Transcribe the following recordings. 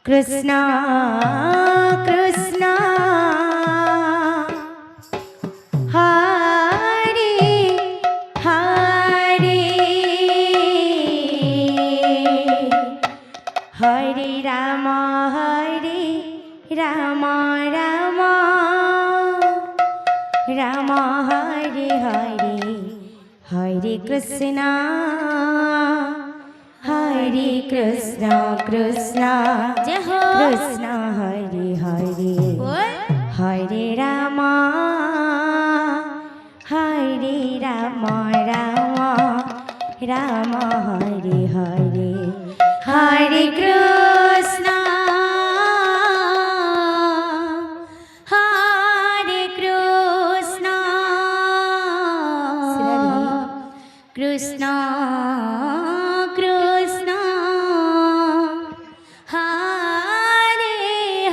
Krishna Krishna Hare Hare Hare Rama Rama Rama Hare Hare Hare Krishna Hare Krishna Krishna Krishna Hare Hare Hare Rama Rama Rama Hare Hare Hare Krishna Hare Krishna Krishna Krishna Hare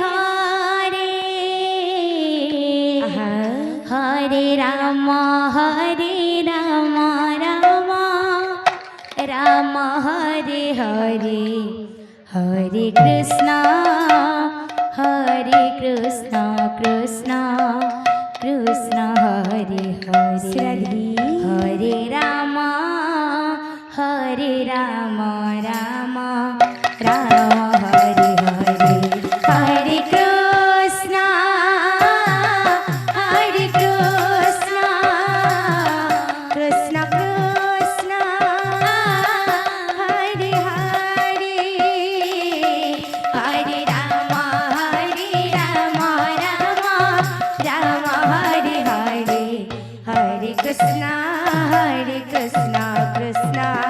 Hare Hare Rama Rama Rama Hare Hare Hare Krishna Krishna Krishna Hare Hare Hare Rama Rama Rama Hare Hare Hare Krishna Krishna Krishna Hare Hare Hare Rama Rama Hare Hare Hare Krishna Krishna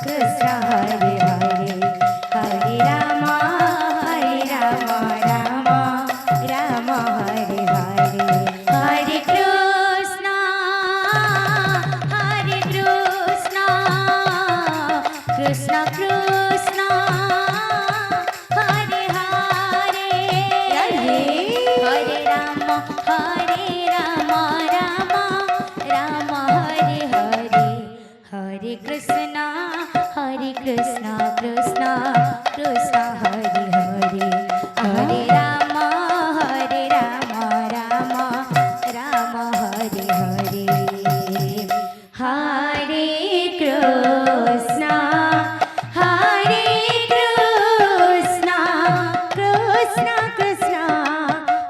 Krishna Hare Hare Hare Rama Rama Hare Hare Hare Krishna Krishna Krishna Hare Hare Hare Rama Rama Hare Hare Hare Krishna Krishna Krishna Hare Hare Hare Rama Rama Hare Hare Hare Krishna Krishna Krishna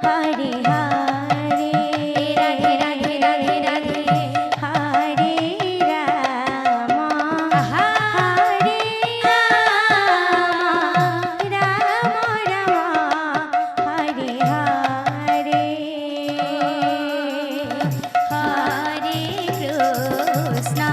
Hare Hare Hare Rama Hare Hare Hare Krishna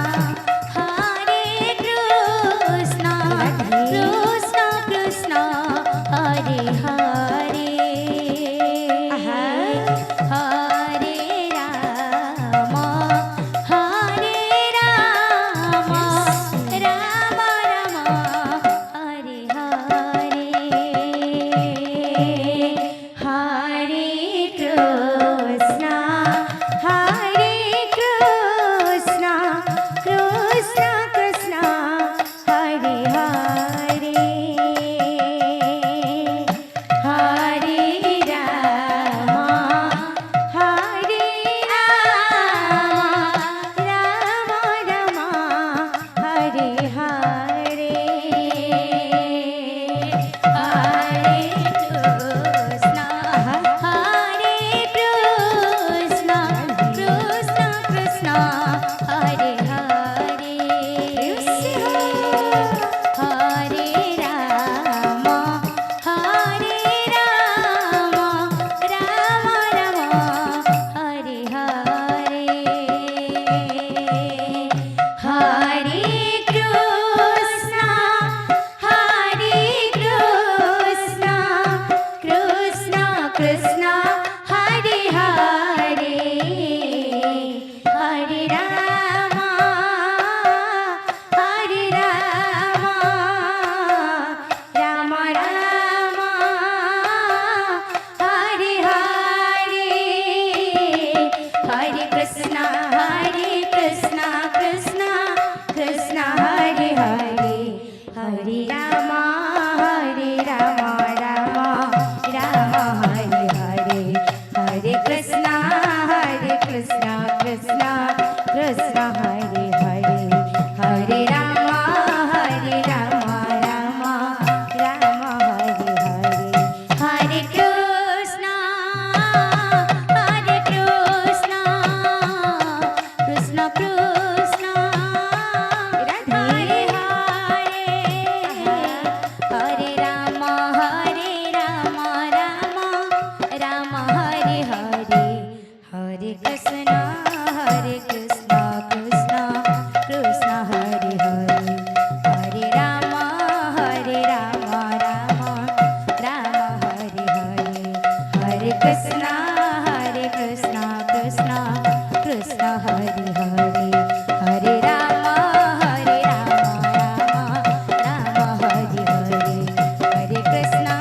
Krishna Hare Hare Hare Rama Rama Rama Hare Hare Hare Krishna Krishna Krishna Hare Hare Hare Rama Rama Rama Hare Hare Hare Krishna Krishna Krishna Radhe Hare Hare Rama Rama Hare Hare Hare Krishna Krishna Krishna Hare Hare Hare Rama Rama Hare Hare Hare Krishna Krishna Krishna Hare Hare Hare Rama Rama Hare Hare Hare Krishna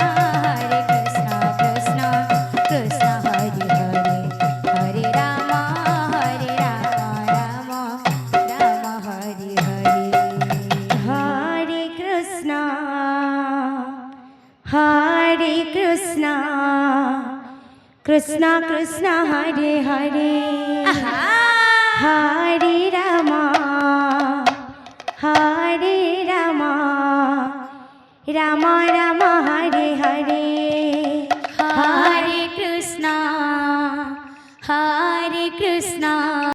Krishna Krishna Hare Hare Hare Rama Rama Hare Hare Hare Krishna Krishna Krishna Hare Hare Hare Rama Rama Rama Hare Hare